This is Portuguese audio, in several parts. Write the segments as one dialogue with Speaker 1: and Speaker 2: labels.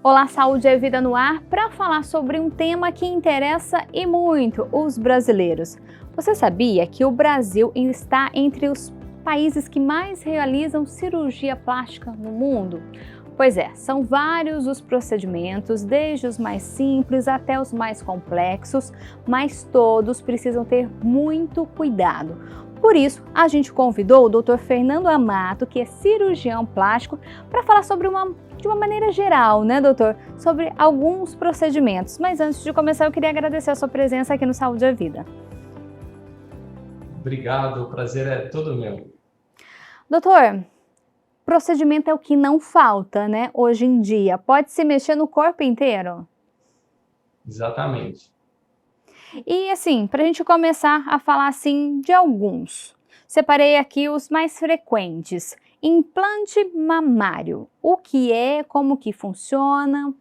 Speaker 1: Olá, Saúde e Vida no Ar, para falar sobre um tema que interessa e muito os brasileiros. Você sabia que o Brasil está entre os países que mais realizam cirurgia plástica no mundo? Pois é, são vários os procedimentos, desde os mais simples até os mais complexos, mas todos precisam ter muito cuidado. Por isso, a gente convidou o Dr. Fernando Amato, que é cirurgião plástico, para falar de uma maneira geral, né, doutor? Sobre alguns procedimentos. Mas antes de começar, eu queria agradecer a sua presença aqui no Saúde e Vida.
Speaker 2: Obrigado, o prazer é todo meu.
Speaker 1: Doutor, procedimento é o que não falta, né, hoje em dia. Pode se mexer no corpo inteiro?
Speaker 2: Exatamente.
Speaker 1: E assim, para a gente começar a falar assim de alguns, separei aqui os mais frequentes. Implante mamário. O que é? Como que funciona?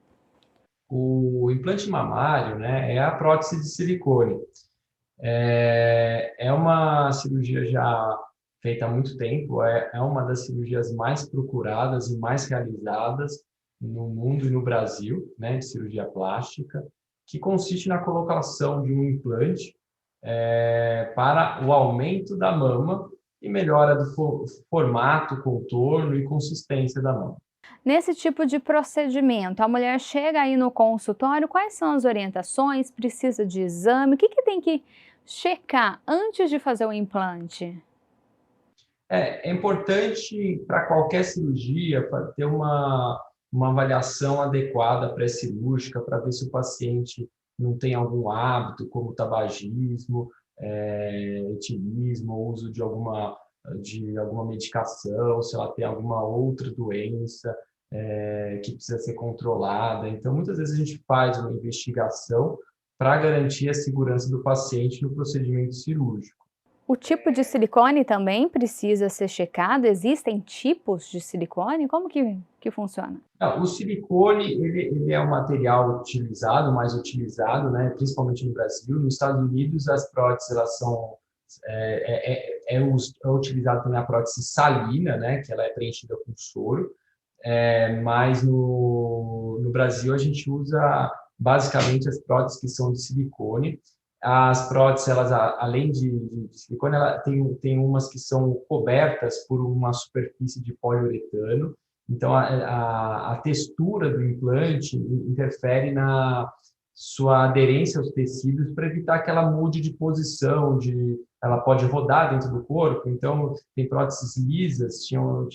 Speaker 2: O implante mamário, né, é a prótese de silicone. É uma cirurgia já feita há muito tempo, é uma das cirurgias mais procuradas e mais realizadas no mundo e no Brasil, né, de cirurgia plástica, que consiste na colocação de um implante para o aumento da mama e melhora do formato, contorno e consistência da mama.
Speaker 1: Nesse tipo de procedimento, a mulher chega aí no consultório, quais são as orientações? Precisa de exame? O que tem que checar antes de fazer o implante?
Speaker 2: É importante para qualquer cirurgia ter uma avaliação adequada pré-cirúrgica para ver se o paciente não tem algum hábito, como tabagismo, etilismo, ou uso de alguma medicação, se ela tem alguma outra doença que precisa ser controlada. Então, muitas vezes a gente faz uma investigação para garantir a segurança do paciente no procedimento cirúrgico.
Speaker 1: O tipo de silicone também precisa ser checado? Existem tipos de silicone? Como que funciona?
Speaker 2: Não, o silicone, ele é um material utilizado, mais utilizado, né, principalmente no Brasil. Nos Estados Unidos, as próteses, elas são... É utilizado também a prótese salina, né, que ela é preenchida com soro. Mas no Brasil, a gente usa basicamente as próteses que são de silicone. As próteses, elas, além de silicone, ela tem umas que são cobertas por uma superfície de poliuretano. Então, a textura do implante interfere na sua aderência aos tecidos para evitar que ela mude de posição, ela pode rodar dentro do corpo. Então, tem próteses lisas, tinham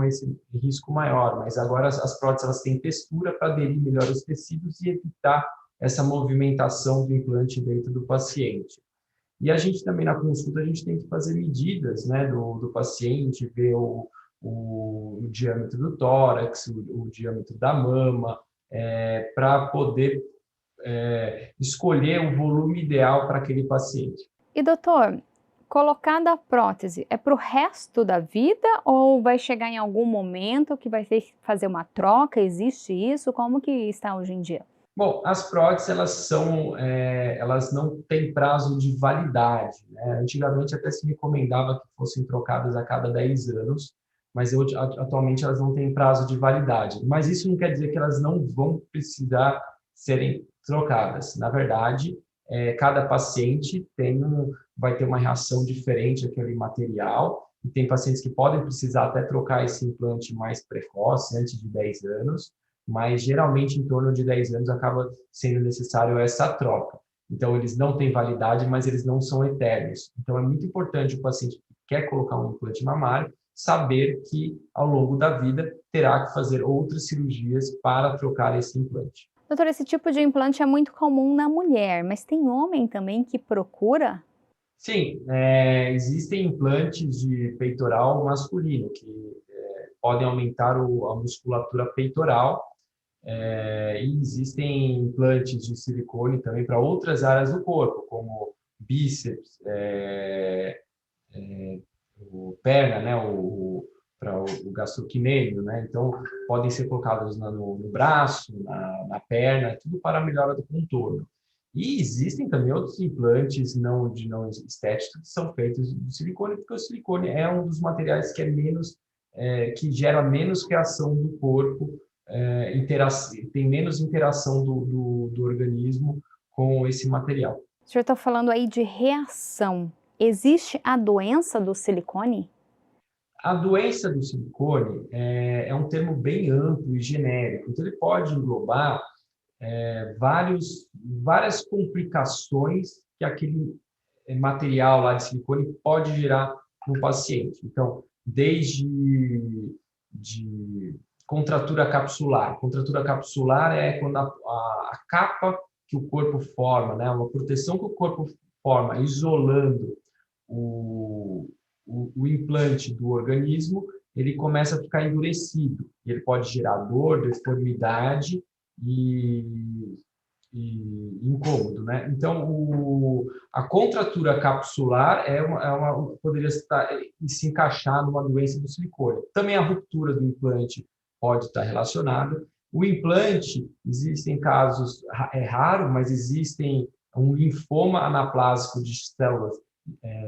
Speaker 2: esse risco maior, mas agora as próteses elas têm textura para aderir melhor aos tecidos e evitar essa movimentação do implante dentro do paciente. E a gente também, na consulta, a gente tem que fazer medidas, né, do paciente, ver o diâmetro do tórax, o diâmetro da mama, para poder escolher o volume ideal para aquele paciente.
Speaker 1: E doutor, colocada a prótese, é para o resto da vida ou vai chegar em algum momento que vai ter que fazer uma troca? Existe isso? Como que está hoje em dia?
Speaker 2: Bom, as próteses, elas não têm prazo de validade, né? Antigamente até se recomendava que fossem trocadas a cada 10 anos, mas atualmente elas não têm prazo de validade. Mas isso não quer dizer que elas não vão precisar serem trocadas. Na verdade, cada paciente vai ter uma reação diferente àquele material, e tem pacientes que podem precisar até trocar esse implante mais precoce, antes de 10 anos, mas geralmente em torno de 10 anos acaba sendo necessário essa troca. Então, eles não têm validade, mas eles não são eternos. Então, é muito importante o paciente que quer colocar um implante mamário saber que, ao longo da vida, terá que fazer outras cirurgias para trocar esse implante.
Speaker 1: Doutor, esse tipo de implante é muito comum na mulher, mas tem homem também que procura?
Speaker 2: Sim, existem implantes de peitoral masculino que podem aumentar a musculatura peitoral. E existem implantes de silicone também para outras áreas do corpo, como bíceps, o perna, né, para o gastrocnêmio, né? Então, podem ser colocados no braço, na perna, tudo para a melhora do contorno. E existem também outros implantes não estéticos que são feitos de silicone, porque o silicone é um dos materiais que que gera menos reação do corpo em tem menos interação do organismo com esse material.
Speaker 1: O senhor está falando aí de reação. Existe a doença do silicone?
Speaker 2: A doença do silicone é um termo bem amplo e genérico, então ele pode englobar várias complicações que aquele material lá de silicone pode gerar no paciente. Então, desde de contratura capsular. Contratura capsular é quando a capa que o corpo forma, né, uma proteção que o corpo forma, isolando o implante do organismo, ele começa a ficar endurecido. Ele pode gerar dor, deformidade e incômodo, né? Então, a contratura capsular poderia se encaixar numa doença do silicone. Também a ruptura do implante pode estar relacionada. O implante, existem casos, é raro, mas existem um linfoma anaplásico de células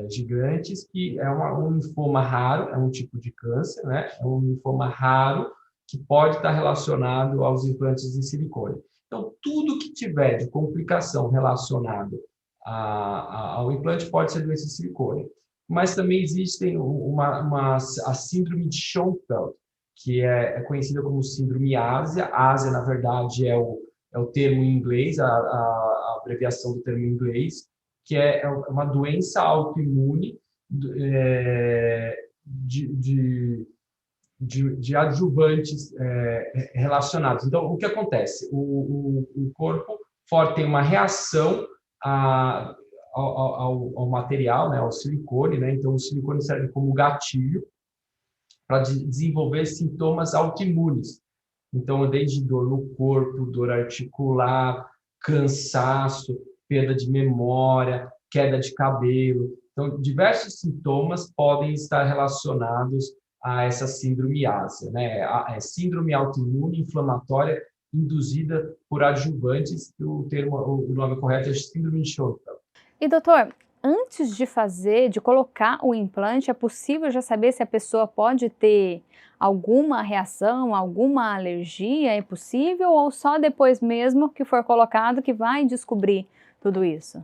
Speaker 2: gigantes, que é um linfoma raro, é um tipo de câncer, né? É um linfoma raro que pode estar relacionado aos implantes de silicone. Então, tudo que tiver de complicação relacionado ao implante pode ser doença de silicone. Mas também existem a síndrome de Schoenfeld, que é conhecida como síndrome Ásia. Ásia, na verdade, é o termo em inglês, a abreviação do termo em inglês, que é uma doença autoimune de adjuvantes relacionados. Então, o que acontece? O corpo forte tem uma reação ao material, né, ao silicone, né? Então, o silicone serve como gatilho para desenvolver sintomas autoimunes. Então, desde dor no corpo, dor articular, cansaço, perda de memória, queda de cabelo. Então, diversos sintomas podem estar relacionados a essa síndrome ásia, né? A síndrome autoimune inflamatória induzida por adjuvantes, o nome correto é síndrome de Schoenfeld.
Speaker 1: E doutor, antes de colocar o implante, é possível já saber se a pessoa pode ter alguma reação, alguma alergia? É possível ou só depois mesmo que for colocado que vai descobrir tudo isso?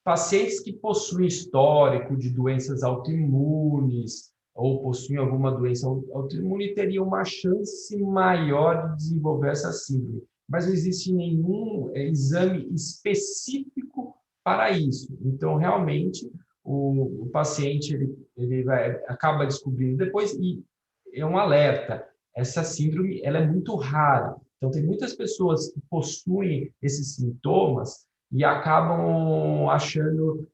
Speaker 2: Pacientes que possuem histórico de doenças autoimunes ou possuem alguma doença autoimune teriam uma chance maior de desenvolver essa síndrome. Mas não existe nenhum exame específico para isso. Então, realmente, o paciente acaba descobrindo depois, e é um alerta. Essa síndrome ela é muito rara. Então, tem muitas pessoas que possuem esses sintomas e acabam achando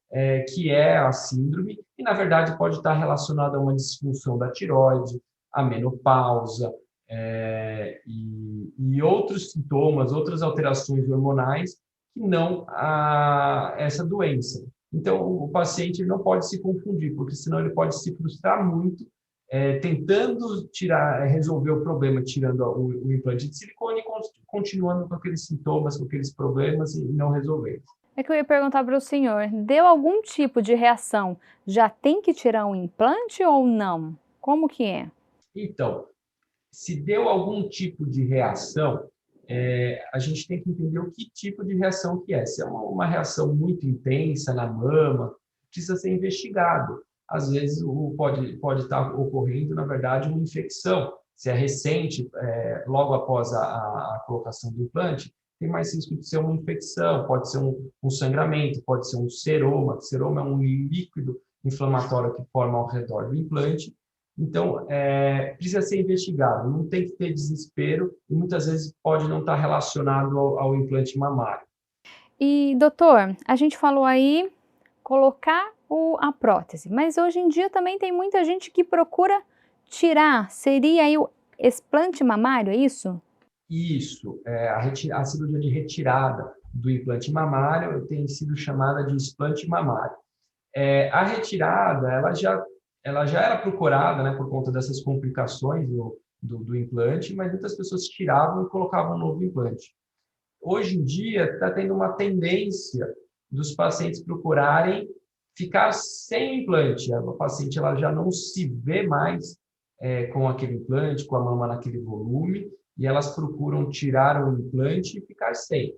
Speaker 2: que é a síndrome, e na verdade pode estar relacionada a uma disfunção da tireoide, a menopausa, e outros sintomas, outras alterações hormonais que não essa doença. Então, o paciente não pode se confundir, porque senão ele pode se frustrar muito tentando resolver o problema, tirando o implante de silicone e continuando com aqueles sintomas, com aqueles problemas e não resolver.
Speaker 1: É que eu ia perguntar para o senhor, deu algum tipo de reação, já tem que tirar um implante ou não? Como que é?
Speaker 2: Então, se deu algum tipo de reação, a gente tem que entender o que tipo de reação que é. Se é uma reação muito intensa na mama, precisa ser investigado. Às vezes pode estar ocorrendo, na verdade, uma infecção. Se é recente, logo após a colocação do implante, tem mais risco de ser uma infecção, pode ser um sangramento, pode ser um seroma. Seroma é um líquido inflamatório que forma ao redor do implante. Então, precisa ser investigado, não tem que ter desespero e muitas vezes pode não estar relacionado ao implante mamário.
Speaker 1: E, doutor, a gente falou aí colocar a prótese, mas hoje em dia também tem muita gente que procura tirar, seria aí o explante mamário, é isso?
Speaker 2: Isso, a cirurgia de retirada do implante mamário tem sido chamada de explante mamário. A retirada, ela já era procurada, né, por conta dessas complicações do implante, mas muitas pessoas tiravam e colocavam um novo implante. Hoje em dia, está tendo uma tendência dos pacientes procurarem ficar sem implante. A paciente ela já não se vê mais com aquele implante, com a mama naquele volume, e elas procuram tirar o implante e ficar sem.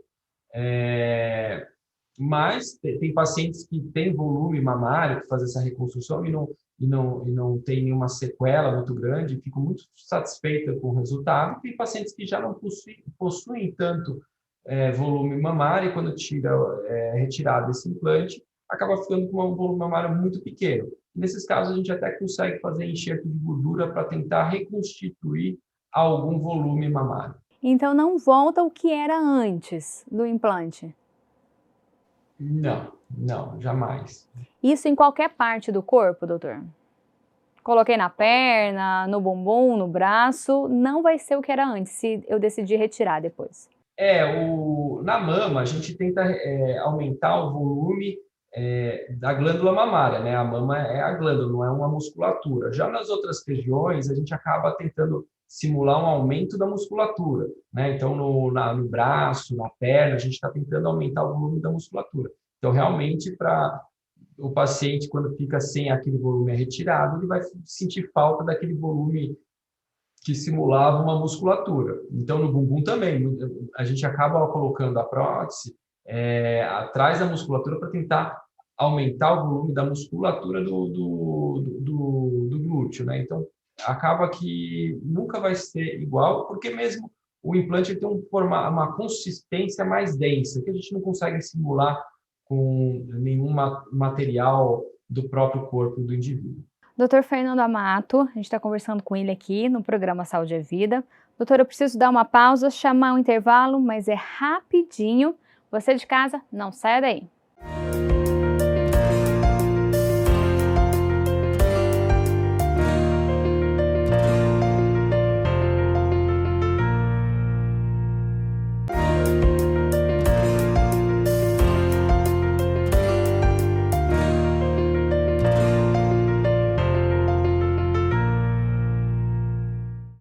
Speaker 2: Mas tem pacientes que têm volume mamário, que fazem essa reconstrução e não tem nenhuma sequela muito grande, ficam muito satisfeitas com o resultado. Tem pacientes que já não possuem tanto volume mamário, e quando é retirado esse implante, acaba ficando com um volume mamário muito pequeno. Nesses casos, a gente até consegue fazer enxerto de gordura para tentar reconstituir algum volume mamário.
Speaker 1: Então não volta o que era antes do implante?
Speaker 2: Não, não, jamais.
Speaker 1: Isso em qualquer parte do corpo, doutor? Coloquei na perna, no bumbum, no braço, não vai ser o que era antes, se eu decidir retirar depois.
Speaker 2: Na mama, a gente tenta aumentar o volume da glândula mamária, né? A mama é a glândula, não é uma musculatura. Já nas outras regiões, a gente acaba tentando simular um aumento da musculatura, né? Então, no braço, na perna, a gente está tentando aumentar o volume da musculatura. Então, realmente, para o paciente, quando fica sem aquele volume retirado, ele vai sentir falta daquele volume que simulava uma musculatura. Então, no bumbum também, a gente acaba colocando a prótese atrás da musculatura para tentar aumentar o volume da musculatura do glúteo, né? Então, acaba que nunca vai ser igual, porque mesmo o implante tem uma consistência mais densa, que a gente não consegue simular com nenhum material do próprio corpo do indivíduo.
Speaker 1: Doutor Fernando Amato, a gente está conversando com ele aqui no programa Saúde é Vida. Doutor, eu preciso dar uma pausa, chamar um intervalo, mas é rapidinho. Você de casa, não saia daí.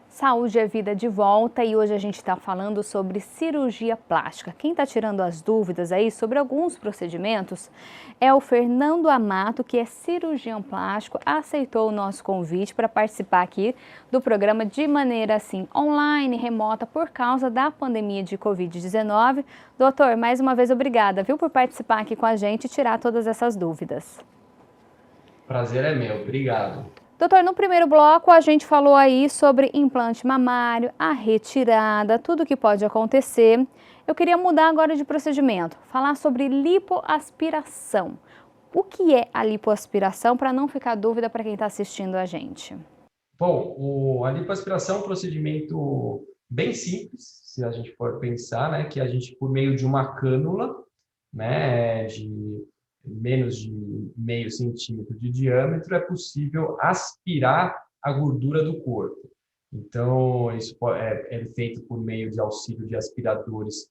Speaker 1: Saúde é Vida de volta e hoje a gente está falando sobre cirurgia plástica. Quem está tirando as dúvidas aí sobre alguns procedimentos é o Fernando Amato, que é cirurgião plástico, aceitou o nosso convite para participar aqui do programa de maneira assim online, remota, por causa da pandemia de Covid-19. Doutor, mais uma vez obrigada, viu, por participar aqui com a gente e tirar todas essas dúvidas.
Speaker 2: Prazer é meu, obrigado.
Speaker 1: Doutor, no primeiro bloco a gente falou aí sobre implante mamário, a retirada, tudo que pode acontecer. Eu queria mudar agora de procedimento, falar sobre lipoaspiração. O que é a lipoaspiração, para não ficar dúvida para quem está assistindo a gente?
Speaker 2: Bom, a lipoaspiração é um procedimento bem simples, se a gente for pensar, né, que a gente, por meio de uma cânula, né, de menos de meio centímetro de diâmetro, é possível aspirar a gordura do corpo. Então, isso é feito por meio de auxílio de aspiradores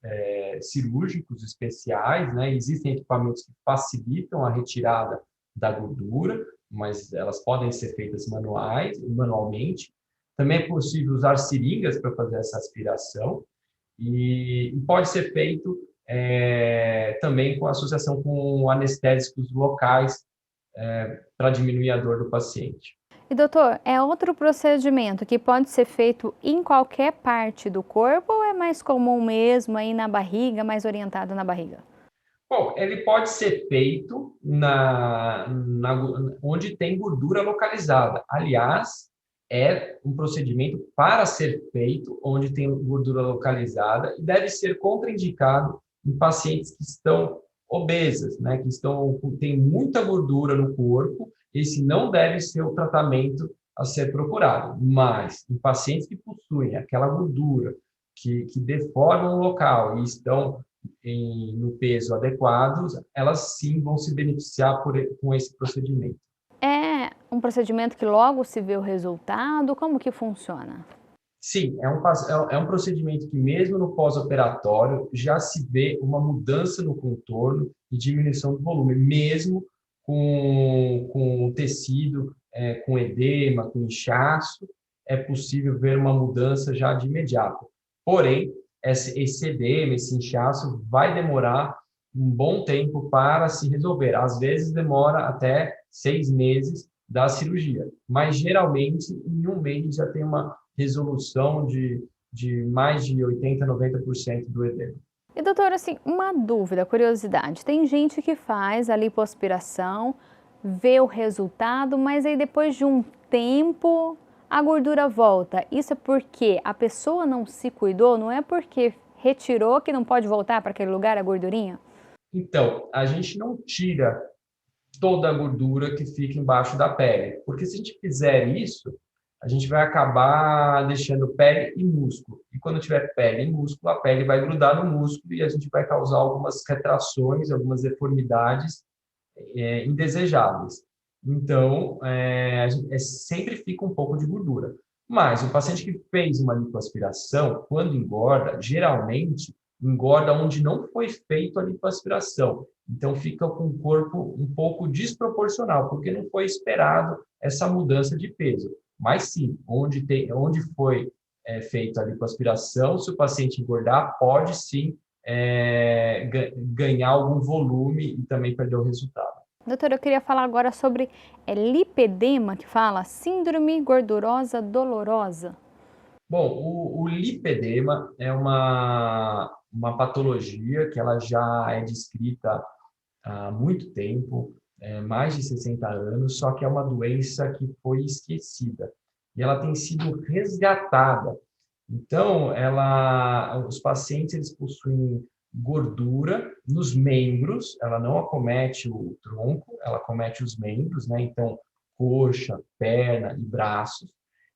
Speaker 2: cirúrgicos especiais, né? Existem equipamentos que facilitam a retirada da gordura, mas elas podem ser feitas manualmente. Também é possível usar seringas para fazer essa aspiração e pode ser feito também com associação com anestésicos locais para diminuir a dor do paciente.
Speaker 1: E doutor, é outro procedimento que pode ser feito em qualquer parte do corpo ou é mais comum mesmo aí na barriga, mais orientado na barriga?
Speaker 2: Bom, ele pode ser feito onde tem gordura localizada. Aliás, é um procedimento para ser feito onde tem gordura localizada e deve ser contraindicado em pacientes que estão obesas, né, têm muita gordura no corpo. Esse não deve ser o tratamento a ser procurado. Mas em pacientes que possuem aquela gordura que deformam o local e estão no peso adequado, elas sim vão se beneficiar com esse procedimento.
Speaker 1: É um procedimento que logo se vê o resultado? Como que funciona?
Speaker 2: Sim, é um procedimento que mesmo no pós-operatório já se vê uma mudança no contorno e diminuição do volume, mesmo com tecido, com edema, com inchaço, é possível ver uma mudança já de imediato. Porém, esse edema, esse inchaço vai demorar um bom tempo para se resolver. Às vezes demora até 6 meses da cirurgia, mas geralmente em 1 mês já tem uma resolução de de mais de 80%, 90% do edema.
Speaker 1: E doutor, assim, uma dúvida, curiosidade. Tem gente que faz a lipoaspiração, vê o resultado, mas aí depois de um tempo a gordura volta. Isso é porque a pessoa não se cuidou? Não é porque retirou que não pode voltar para aquele lugar a gordurinha?
Speaker 2: Então, a gente não tira toda a gordura que fica embaixo da pele, porque se a gente fizer isso, a gente vai acabar deixando pele e músculo. E quando tiver pele e músculo, a pele vai grudar no músculo e a gente vai causar algumas retrações, algumas deformidades indesejáveis. Então, sempre fica um pouco de gordura. Mas o paciente que fez uma lipoaspiração, quando engorda, geralmente engorda onde não foi feito a lipoaspiração. Então, fica com o corpo um pouco desproporcional, porque não foi esperado essa mudança de peso. Mas sim, onde foi feita a lipoaspiração, se o paciente engordar, pode sim ganhar algum volume e também perder o resultado.
Speaker 1: Doutora, eu queria falar agora sobre lipedema, que fala síndrome gordurosa dolorosa.
Speaker 2: Bom, o lipedema é uma patologia que ela já é descrita há muito tempo, mais de 60 anos, só que é uma doença que foi esquecida e ela tem sido resgatada. Então, os pacientes eles possuem gordura nos membros, ela não acomete o tronco, ela acomete os membros, né? Então, coxa, perna e braços.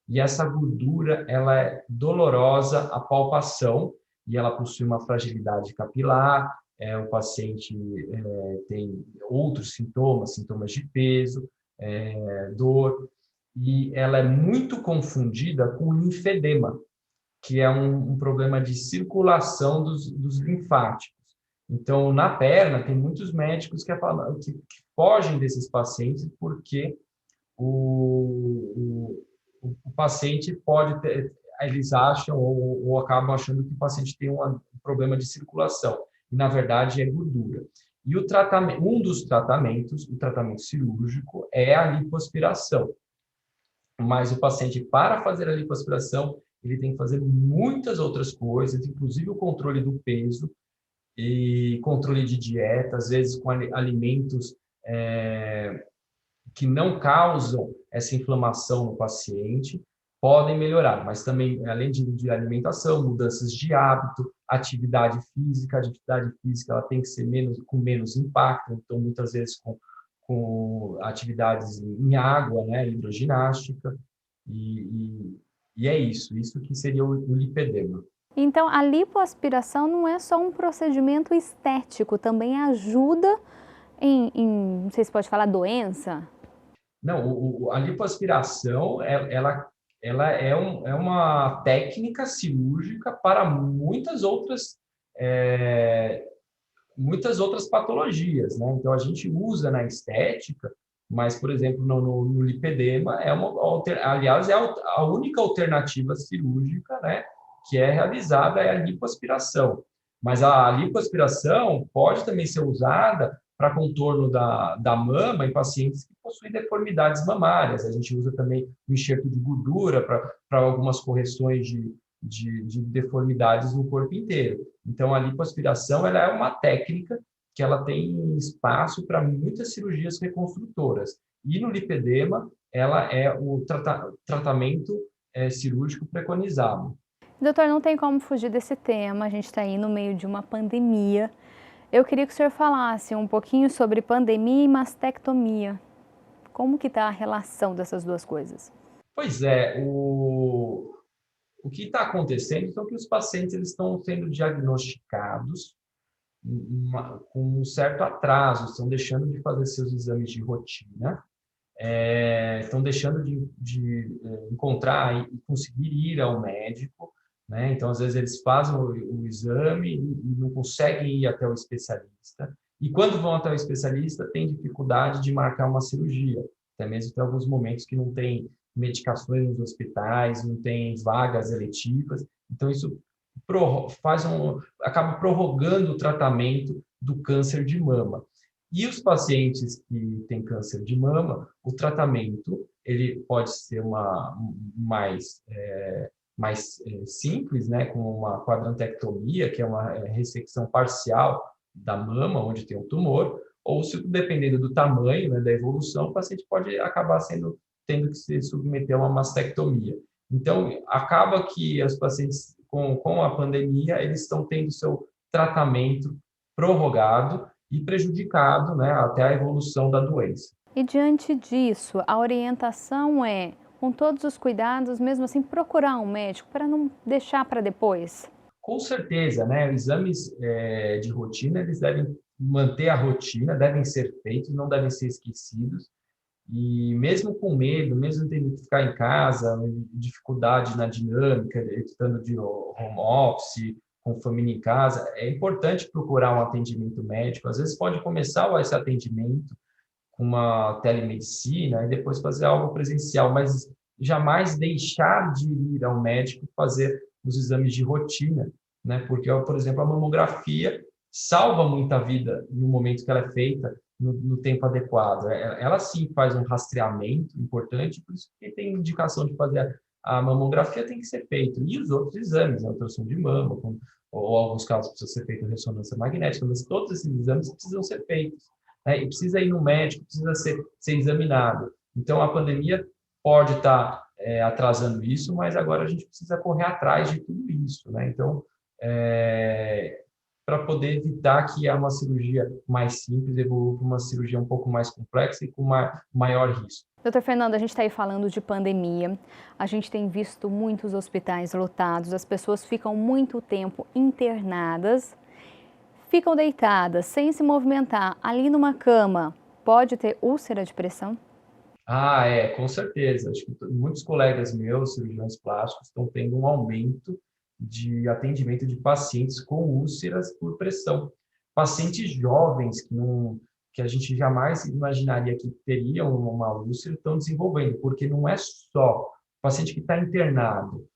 Speaker 2: E essa gordura, ela é dolorosa à palpação e ela possui uma fragilidade capilar. O paciente tem outros sintomas, sintomas de peso, dor, e ela é muito confundida com linfedema, que é um problema de circulação dos linfáticos. Então, na perna, tem muitos médicos que fogem desses pacientes porque o paciente pode ter, eles acham ou acabam achando que o paciente tem um problema de circulação, e na verdade é gordura. E um dos tratamentos, o tratamento cirúrgico, é a lipoaspiração. Mas o paciente, para fazer a lipoaspiração, ele tem que fazer muitas outras coisas, inclusive o controle do peso e controle de dieta, às vezes com alimentos que não causam essa inflamação no paciente, podem melhorar, mas também, além de alimentação, mudanças de hábito, atividade física. A atividade física ela tem que ser com menos impacto, então, muitas vezes com atividades em água, né, hidroginástica, e é isso que seria o lipedema.
Speaker 1: Então, a lipoaspiração não é só um procedimento estético, também ajuda não sei se pode falar doença?
Speaker 2: Não, a lipoaspiração, ela é uma técnica cirúrgica para muitas outras patologias, né? Então, a gente usa na estética, mas, por exemplo, no lipedema, aliás, é a única alternativa cirúrgica, né, que é realizada é a lipoaspiração. Mas a lipoaspiração pode também ser usada para contorno da mama em pacientes que possuem deformidades mamárias. A gente usa também o enxerto de gordura para algumas correções de deformidades no corpo inteiro. Então, a lipoaspiração ela é uma técnica que ela tem espaço para muitas cirurgias reconstrutoras. E no lipedema, ela é o tratamento cirúrgico preconizado.
Speaker 1: Doutor, não tem como fugir desse tema, a gente está aí no meio de uma pandemia. Eu queria que o senhor falasse um pouquinho sobre pandemia e mastectomia. Como que está a relação dessas duas coisas?
Speaker 2: Pois é, o que está acontecendo é que os pacientes eles estão sendo diagnosticados com um certo atraso, estão deixando de fazer seus exames de rotina, estão deixando de encontrar e conseguir ir ao médico, né? Então, às vezes, eles fazem o exame e não conseguem ir até o especialista. E quando vão até o especialista, tem dificuldade de marcar uma cirurgia. Até mesmo tem alguns momentos que não tem medicações nos hospitais, não tem vagas eletivas. Então, isso acaba prorrogando o tratamento do câncer de mama. E os pacientes que têm câncer de mama, o tratamento ele pode ser mais mais simples, né, com uma quadrantectomia, que é uma ressecção parcial da mama, onde tem um tumor, ou se dependendo do tamanho, né, da evolução, o paciente pode acabar tendo que se submeter a uma mastectomia. Então, acaba que os pacientes com a pandemia, eles estão tendo seu tratamento prorrogado e prejudicado, né, até a evolução da doença.
Speaker 1: E diante disso, a orientação é, com todos os cuidados, mesmo assim, procurar um médico para não deixar para depois?
Speaker 2: Com certeza, né, exames de rotina, eles devem manter a rotina, devem ser feitos, não devem ser esquecidos. E mesmo com medo, mesmo tendo que ficar em casa, dificuldade na dinâmica, estando de home office, com família em casa, é importante procurar um atendimento médico. Às vezes pode começar esse atendimento com uma telemedicina e depois fazer algo presencial, mas jamais deixar de ir ao médico fazer os exames de rotina, né? Porque, por exemplo, a mamografia salva muita vida no momento que ela é feita, no tempo adequado. Ela sim faz um rastreamento importante, por isso que tem indicação de fazer a mamografia tem que ser feito. E os outros exames, a ultrassom de mama, ou alguns casos precisa ser feita ressonância magnética, mas todos esses exames precisam ser feitos, né? E precisa ir no médico, precisa ser examinado. Então, a pandemia pode estar atrasando isso, mas agora a gente precisa correr atrás de tudo isso, né? Então, para poder evitar que uma cirurgia mais simples evolua para uma cirurgia um pouco mais complexa e com maior risco.
Speaker 1: Doutor Fernando, a gente está aí falando de pandemia, a gente tem visto muitos hospitais lotados, as pessoas ficam muito tempo internadas, ficam deitadas, sem se movimentar, ali numa cama, pode ter úlcera de pressão?
Speaker 2: Com certeza. Acho que muitos colegas meus, cirurgiões plásticos, estão tendo um aumento de atendimento de pacientes com úlceras por pressão. Pacientes jovens que a gente jamais imaginaria que teriam uma úlcera estão desenvolvendo, porque não é só o paciente que está internado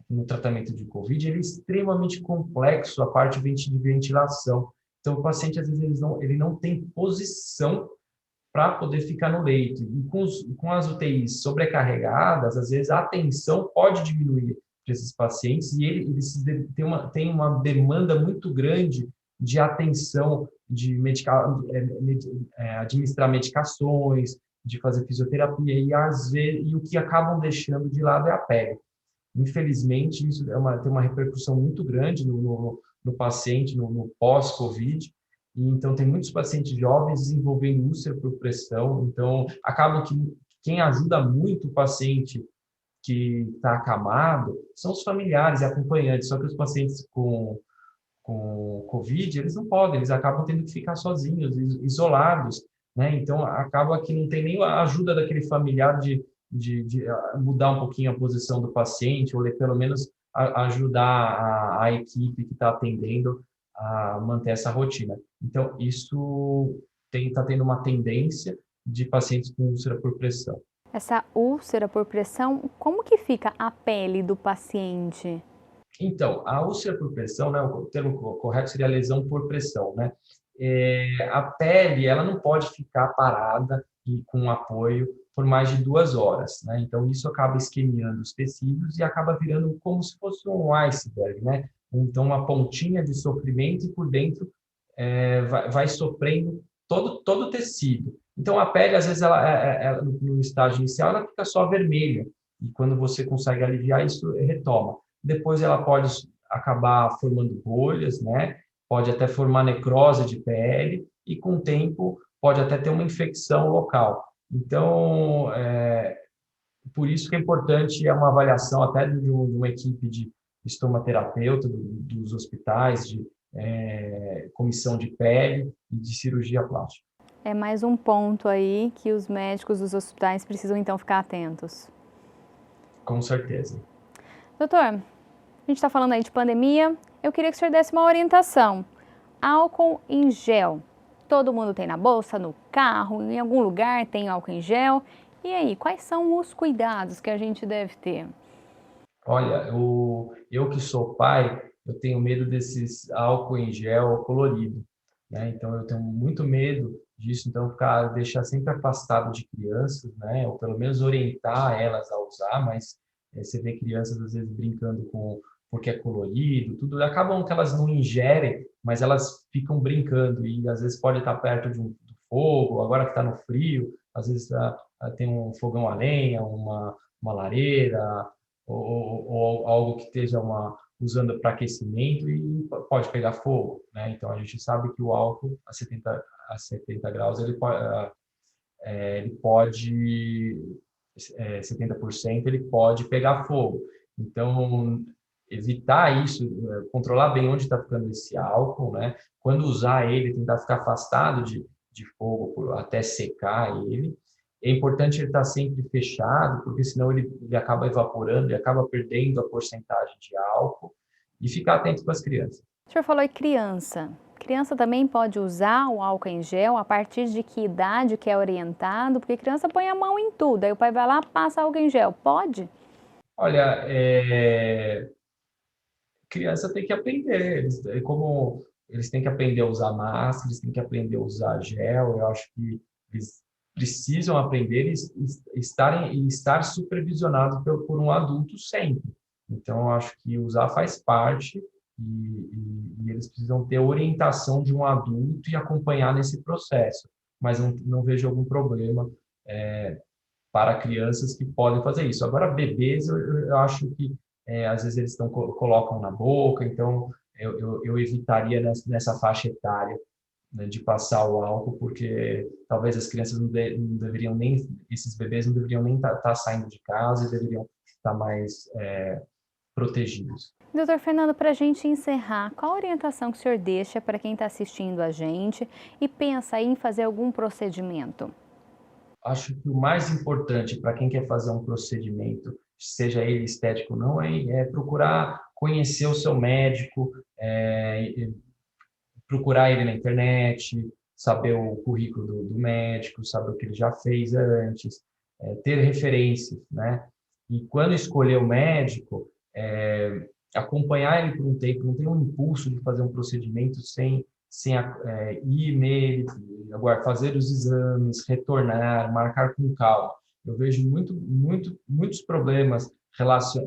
Speaker 2: no tratamento de COVID, ele é extremamente complexo a parte de ventilação. Então, o paciente, às vezes, ele não tem posição para poder ficar no leito. E com as UTIs sobrecarregadas, às vezes a atenção pode diminuir para esses pacientes e eles têm uma demanda muito grande de atenção, de administrar medicações, de fazer fisioterapia, às vezes, e o que acabam deixando de lado é a pele. Infelizmente, isso tem uma repercussão muito grande no paciente, no pós-Covid. E, então, tem muitos pacientes jovens desenvolvendo úlcera por pressão. Então, acaba que quem ajuda muito o paciente que está acamado são os familiares e acompanhantes. Só que os pacientes com COVID, eles não podem, eles acabam tendo que ficar sozinhos, isolados, né? Então, acaba que não tem nem a ajuda daquele familiar de mudar um pouquinho a posição do paciente, ou pelo menos ajudar a equipe que está atendendo a manter essa rotina. Então, isso está tendo uma tendência de pacientes com úlcera por pressão.
Speaker 1: Essa úlcera por pressão, como que fica a pele do paciente?
Speaker 2: Então, a úlcera por pressão, né, o termo correto seria lesão por pressão, né? A pele, ela não pode ficar parada e com apoio por mais de 2 horas, né? Então, isso acaba isquemiando os tecidos e acaba virando como se fosse um iceberg, né? Então, uma pontinha de sofrimento e por dentro vai sofrendo todo o tecido. Então, a pele, às vezes, ela, no estágio inicial, ela fica só vermelha. E quando você consegue aliviar, isso retoma. Depois, ela pode acabar formando bolhas, né? Pode até formar necrose de pele e, com o tempo, pode até ter uma infecção local. Então, por isso que é importante uma avaliação até de uma equipe de estomaterapeuta dos hospitais, de comissão de pele e de cirurgia plástica.
Speaker 1: É mais um ponto aí que os médicos dos hospitais precisam então ficar atentos.
Speaker 2: Com certeza.
Speaker 1: Doutor, a gente está falando aí de pandemia, eu queria que o senhor desse uma orientação. Álcool em gel. Todo mundo tem na bolsa, no carro, em algum lugar tem álcool em gel. E aí, quais são os cuidados que a gente deve ter?
Speaker 2: Olha, eu que sou pai, eu tenho medo desses álcool em gel colorido, né? Então, eu tenho muito medo disso, então, deixar sempre afastado de crianças, né? Ou pelo menos orientar elas a usar, mas Você vê crianças, às vezes, brincando porque é colorido, tudo. Acabam que elas não ingerem, mas elas ficam brincando e, às vezes, pode estar perto do fogo, agora que está no frio, às vezes tem um fogão a lenha, uma lareira, ou algo que esteja usando para aquecimento e pode pegar fogo, né? Então, a gente sabe que o álcool a 70 graus, ele pode 70% ele pode pegar fogo. Então, evitar isso, controlar bem onde está ficando esse álcool, né? Quando usar ele, tentar ficar afastado de fogo até secar ele. É importante ele estar sempre fechado, porque senão ele acaba evaporando, ele acaba perdendo a porcentagem de álcool. E ficar atento com as crianças.
Speaker 1: O senhor falou em criança. Criança também pode usar o álcool em gel a partir de que idade que é orientado? Porque criança põe a mão em tudo, aí o pai vai lá, passa álcool em gel. Pode?
Speaker 2: Olha, criança tem que aprender, como eles têm que aprender a usar máscara, eles têm que aprender a usar gel, eu acho que eles precisam aprender e estar supervisionados por um adulto sempre. Então, eu acho que usar faz parte e eles precisam ter orientação de um adulto e acompanhar nesse processo, mas não vejo algum problema para crianças que podem fazer isso. Agora, bebês, eu acho que às vezes eles colocam na boca, então eu evitaria nessa faixa etária, né, de passar o álcool, porque talvez as crianças não deveriam nem, esses bebês não deveriam nem estar saindo de casa e deveriam estar mais protegidos.
Speaker 1: Doutor Fernando, para a gente encerrar, qual a orientação que o senhor deixa para quem está assistindo a gente e pensa em fazer algum procedimento?
Speaker 2: Acho que o mais importante para quem quer fazer um procedimento, seja ele estético ou não, é procurar conhecer o seu médico, procurar ele na internet, saber o currículo do médico, saber o que ele já fez antes, ter referências, né? E quando escolher o médico, acompanhar ele por um tempo, não ter um impulso de fazer um procedimento sem ir nele, agora fazer os exames, retornar, marcar com calma. Eu vejo muitos problemas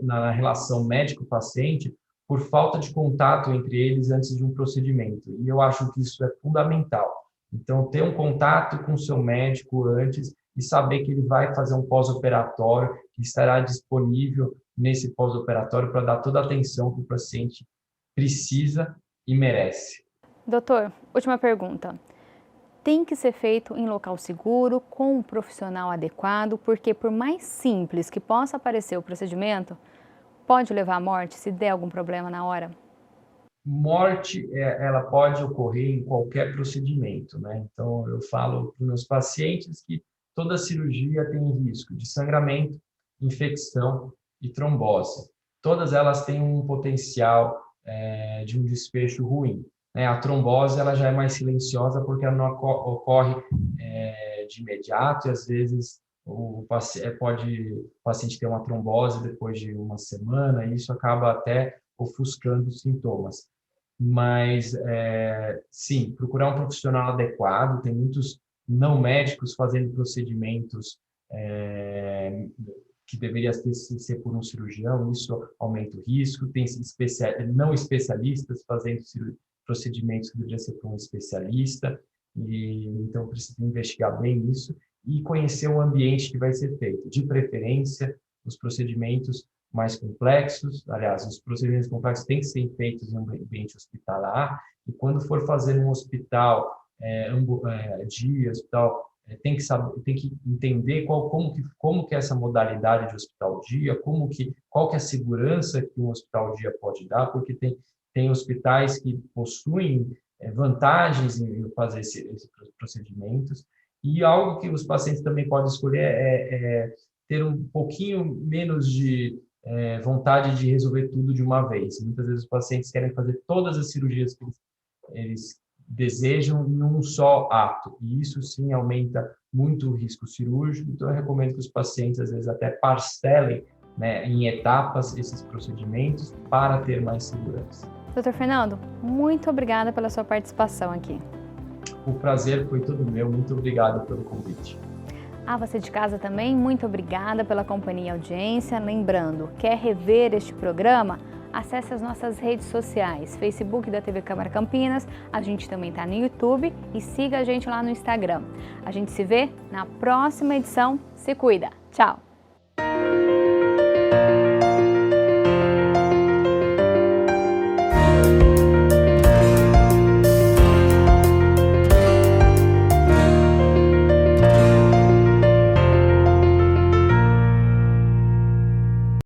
Speaker 2: na relação médico-paciente por falta de contato entre eles antes de um procedimento. E eu acho que isso é fundamental. Então, ter um contato com o seu médico antes e saber que ele vai fazer um pós-operatório, que estará disponível nesse pós-operatório para dar toda a atenção que o paciente precisa e merece.
Speaker 1: Doutor, última pergunta. Tem que ser feito em local seguro, com um profissional adequado, porque por mais simples que possa parecer o procedimento, pode levar à morte se der algum problema na hora?
Speaker 2: Morte, ela pode ocorrer em qualquer procedimento, né? Então, eu falo para os meus pacientes que toda cirurgia tem risco de sangramento, infecção e trombose. Todas elas têm um potencial de um desfecho ruim. A trombose ela já é mais silenciosa porque ela não ocorre de imediato e às vezes o paciente ter uma trombose depois de uma semana e isso acaba até ofuscando os sintomas. Mas, sim, procurar um profissional adequado, tem muitos não médicos fazendo procedimentos que deveria ser por um cirurgião, isso aumenta o risco, tem não especialistas fazendo procedimentos que deveriam ser por um especialista, e então precisa investigar bem isso e conhecer o ambiente que vai ser feito, de preferência, os procedimentos mais complexos, aliás, os procedimentos complexos têm que ser feitos em um ambiente hospitalar, e quando for fazer um hospital, hospital, tem que entender como que é essa modalidade de hospital-dia, qual que é a segurança que um hospital-dia pode dar, porque tem hospitais que possuem vantagens em fazer esses procedimentos, e algo que os pacientes também podem escolher é ter um pouquinho menos de vontade de resolver tudo de uma vez. Muitas vezes os pacientes querem fazer todas as cirurgias que eles desejam em um só ato, e isso sim aumenta muito o risco cirúrgico, então eu recomendo que os pacientes às vezes até parcelem, né, em etapas esses procedimentos para ter mais segurança.
Speaker 1: Doutor Fernando, muito obrigada pela sua participação aqui.
Speaker 2: O prazer foi todo meu, muito obrigado pelo convite.
Speaker 1: A você de casa também, muito obrigada pela companhia e audiência. Lembrando, quer rever este programa? Acesse as nossas redes sociais, Facebook da TV Câmara Campinas, a gente também está no YouTube e siga a gente lá no Instagram. A gente se vê na próxima edição. Se cuida! Tchau!